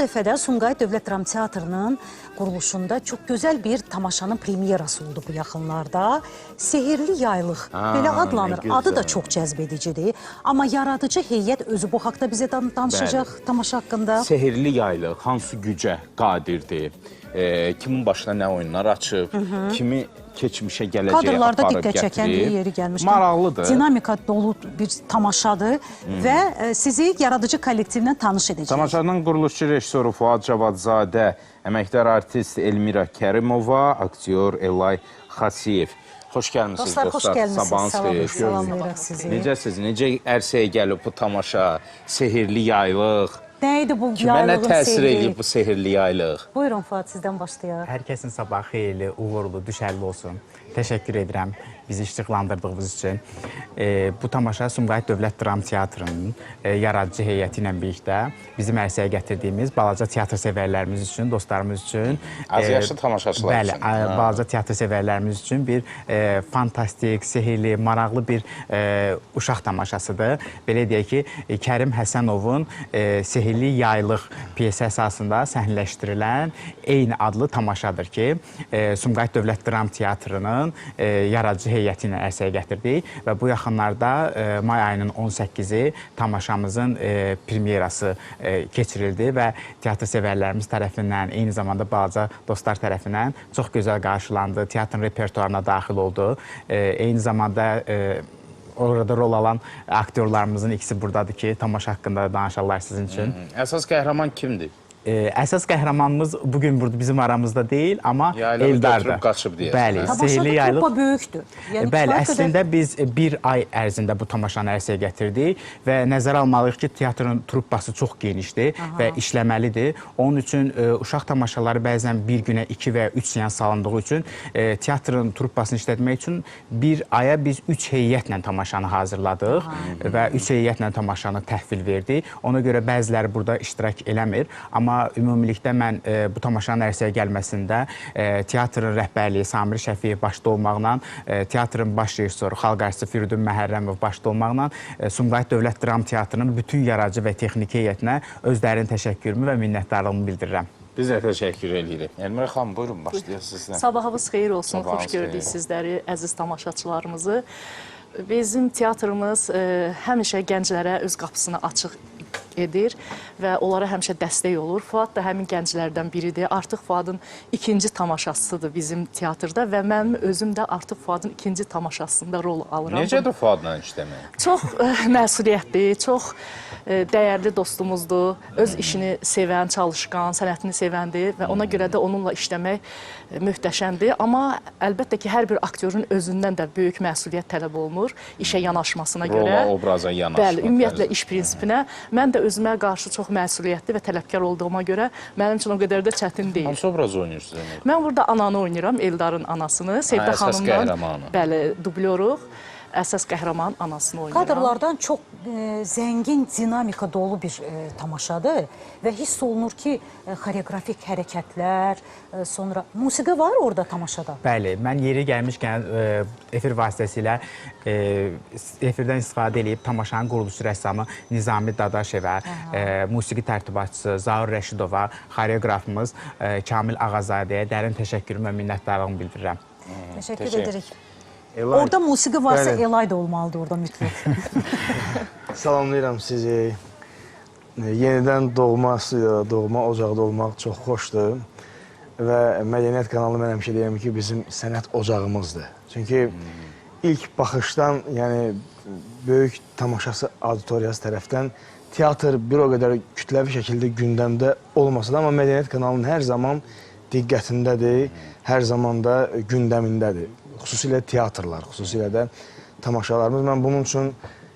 Dəfədə Sumqayıt Dövlət Dram Teatrının quruluşunda çox gözəl bir tamaşanın premyerası oldu bu yaxınlarda. Sehirli Yaylıq, belə adlanır. Adı da çox cəzbedicidir. Amma yaradıcı heyət özü bu haqda bizə danışacaq tamaşa haqqında. Sehirli Yaylıq hansı gücə qadirdir? Kimin başına nə oyunlar açıb, kimi keçmişə gələcəyə aparıb gətirib. Kadrlarda diqqət çəkən yeri gəlmişdir. Maraqlıdır. Dinamika dolu bir tamaşadır və sizi yaradıcı kollektivlə tanış edəcək. Tamaşanın quruluşçu rejissoru Fuad Cavadzadə, əməkdar artist Elmira Kərimova, aktyor Elay Xasiyev. Xoş gəlmişsiniz dostlar. Dostlar, xoş gəlmişsiniz. Sabahınız xeyir. Salamlayırıq sizi. Necəsiz? Necə ərsəyə gəlib bu tamaşa? Sehirli Yaylıq. Nə idi bu Kimə nə yaylığın təsir sehri? edib bu Sehirli Yaylıq? Buyurun Fuad, sizdən başlayaq. Hər kəsin sabahı xeyirli, uğurlu, düşərli olsun. Təşəkkür edirəm bizi iştiqlandırdığınız üçün. Bu tamaşa Sumqayıt Dövlət Dram Teatrının yaradıcı heyəti ilə birlikdə bizim ərsəyə gətirdiyimiz balaca teatr sevərlərimiz üçün, dostlarımız üçün. Az yaşlı tamaşaçılar üçün. Bəli, balaca teatr sevərlərimiz üçün bir fantastik, sehirli, maraqlı bir uşaq tamaşasıdır. Belə deyək ki, Kərim Həsənovun Sehirli Yaylıq piyesi əsasında səhnələşdirilən eyni adlı tamaşadır ki, Sumqayıt Dövlət Dram Teatrının yaradıcı heyəti ilə ərsəyə gətirdik və bu yaxınlarda may ayının 18-i tamaşamızın premyerası keçirildi və teatr sevərlərimiz tərəfindən, eyni zamanda balaca dostlar tərəfindən çox gözəl qarşılandı, teatrın repertuarına daxil oldu. Eyni zamanda orada rol alan aktyorlarımızın ikisi buradadır ki, tamaşa haqqında danışarlar sizin üçün. Əsas qəhrəman kimdir? Əsas qəhrəmanımız bugün burada bizim aramızda deyil, amma Yaylığı Eldardır. götürüb qaçıb deyək. Bəli, Sehirli Tamaşada Yaylıq. truppa böyükdür. Bəli, əslində biz bir ay ərzində bu tamaşanı ərsəyə gətirdik və nəzərə almalıyıq ki, teatrın truppası çox genişdir və işləməlidir. Onun üçün uşaq tamaşaları bəzən bir günə 2 və 3 seans salındığı üçün teatrın truppasını işlətmək üçün bir aya biz 3 heyətlə tamaşanı hazırladıq və 3 heyətlə tamaşanı təhvil verdik. Ona görə bəziləri burada iştirak eləmir, amma ümumilikdə mən bu tamaşanın ərsəyə gəlməsində teatrın rəhbərliyi Samir Şəfiyev başda olmaqla, teatrın baş rejissoru, xalq artisti Firidun Məhərrəmov başda olmaqla Sumqayıt Dövlət Dram Teatrının bütün yaradıcı və texniki heyətinə özlərinin təşəkkürümü və minnətdarlığımı bildirirəm. Biz də təşəkkür edirik. Elmira xanım, buyurun, başlayaq sizdən. Sabahınız xeyir olsun, Sabahınız xoş gördük xeyir. sizləri, əziz tamaşaçılarımızı. Bizim teatrımız həmişə gənclərə öz qapısını açıq edir və onlara həmişə dəstək olur. Fuad da həmin gənclərdən biridir. Artıq Fuadın ikinci tamaşasıdır bizim teatrda və mənim özüm də artıq Fuadın ikinci tamaşasında rol alıram. Necədir Fuadla işləmək? Çox məsuliyyətli, çox dəyərli dostumuzdur. Öz işini sevən, çalışqan, sənətini sevəndir və ona görə də onunla işləmək möhtəşəmdir. Amma əlbəttə ki, hər bir aktyorun özündən də böyük məsuliyyət tələb olunur işə yanaşmasına görə. Rola, obraza yanaşma. Bəli, ümumiyyətlə iş prinsipinə. Mən də özümə qarşı çox məsuliyyətli və tələbkar olduğuma görə mənim üçün o qədər də çətin deyil. Hansı obraz oynayırsınız? Mən burada ananı oynayıram, Eldarın anasını. Sevda əsas xanımdan, qəhrəmanı. bəli, dubluyoruq. Əsas qəhrəman anasını oynayıram. Kadrlardan çox zəngin, dinamika dolu bir tamaşadır və hiss olunur ki, xoreografik hərəkətlər, sonra musiqi var orada tamaşada. Bəli, mən yeri gəlmişkən efir vasitəsilə efirdən istifadə edib tamaşanın quruluşu rəssamı Nizami Dadaşevə, musiqi tərtibatçısı Zaur Rəşidova, xoreografımız Kamil Ağazadəyə dərin təşəkkürümü və minnətdarlığımı bildirirəm. Təşəkkür edirik. Orada musiqi varsa Elay da olmalıdır orada mütləq. Salamlayıram sizi. Yenidən doğma stüdiyada, doğma ocaqda olmaq çox xoşdur. Və Mədəniyyət kanalı mən həmişə deyirəm ki, bizim sənət ocağımızdır. Çünki ilk baxışdan, yəni böyük tamaşası auditoriyası tərəfdən teatr bir o qədər kütləvi şəkildə gündəmdə olmasa da, amma Mədəniyyət kanalının hər zaman diqqətindədir, hər zaman da gündəmindədir. Xüsusilə teatrlar, xüsusilə də tamaşalarımız. Mən bunun üçün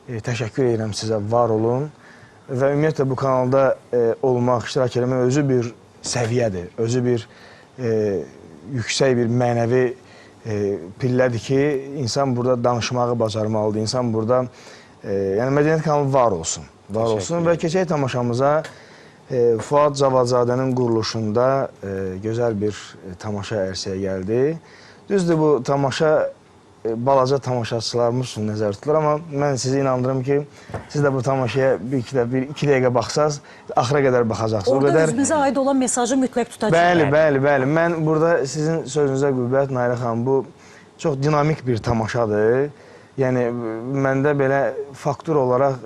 təşəkkür edirəm sizə, var olun. Və ümumiyyətlə bu kanalda olmaq, iştirak eləmək özü bir səviyyədir, özü bir yüksək bir mənəvi pillədir ki, insan burada danışmağı bacarmalıdır, insan burada, yəni Mədəniyyət kanalı var olsun, var olsun. Və keçək tamaşamıza Fuad Cavadzadənin quruluşunda gözəl bir tamaşa ərsəyə gəldi. Düzdür, bu tamaşa balaca tamaşaçılarımız üçün nəzərdə tutulur, amma mən sizi inandırım ki, siz də bu tamaşaya bir-iki dəqiqə baxsaz, axıra qədər baxacaqsınız. Orada özümüzə aid olan mesajı mütləq tutacaq. Bəli. Mən burada sizin sözünüzə qüvvət, Nailə xanım, bu çox dinamik bir tamaşadır. Yəni, məndə belə faktor olaraq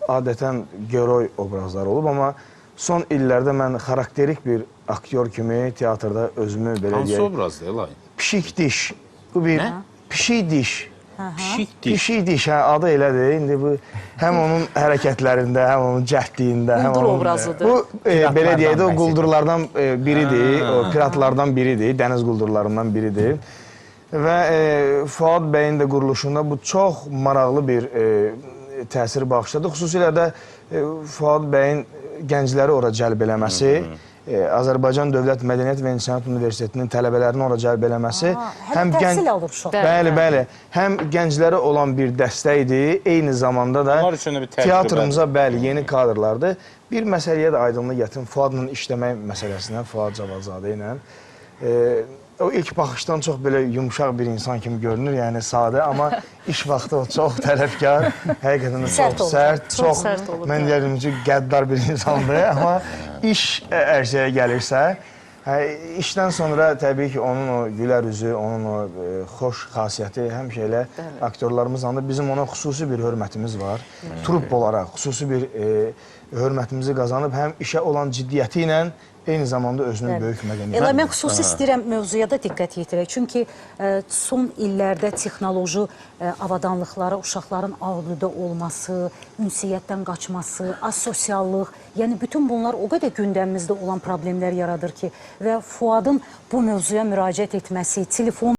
adətən göroy obrazlar olub, amma son illərdə mən xarakterik bir aktyor kimi teatrda özümü belə deyək. Hansı obrazdır, Elay? Pişik diş. Bu bir pişik diş. Pişik diş. Pişik diş, adı elədir. İndi bu həm onun hərəkətlərində, həm onun cəhdliyində, həm Quldur onun... obrazıdır. Bu, belə deyək də, o quldurlardan biridir, o piratlardan biridir, dəniz quldurlarından biridir. Və Fuad bəyin də quruluşunda bu çox maraqlı bir təsir bağışladı. Xüsusilə də Fuad bəyin gəncləri ora cəlb eləməsi, Azərbaycan Dövlət Mədəniyyət və İncəsənət Universitetinin tələbələrini ora cəlb eləməsi həm təhsil alır uşaq. Bəli. Həm gənclərə olan bir dəstəkdir, eyni zamanda da teatrımıza yeni kadrlardır. Bir məsələyə də aydınlıq gətirin, Fuadla işləmək məsələsinə, Fuad Cavadzadə ilə. O ilk baxışdan çox belə yumuşaq bir insan kimi görünür, yəni sadə, amma iş vaxtı o çox tələbkar, həqiqətən də çox sərt, çox mən deyərdim ki, qəddar bir insandır, amma iş ərsəyə gəlirsə, işdən sonra təbii ki, onun o gülər üzü, onun o xoş xasiyyəti həmişə elə aktyorlarımız andır. Bizim ona xüsusi bir hörmətimiz var. Trup olaraq xüsusi bir hörmətimizi qazanıb, həm işə olan ciddiyyəti ilə eyni zamanda özünün böyük mədəniyyəti. Elə mən xüsusi istəyirəm mövzuya da diqqət yetirək. Çünki son illərdə texnoloji avadanlıqlara uşaqların ağlıda olması, ünsiyyətdən qaçması, asosiallıq, yəni bütün bunlar o qədər gündəmimizdə olan problemlər yaradır ki, və Fuadın bu mövzuya müraciət etməsi, telefon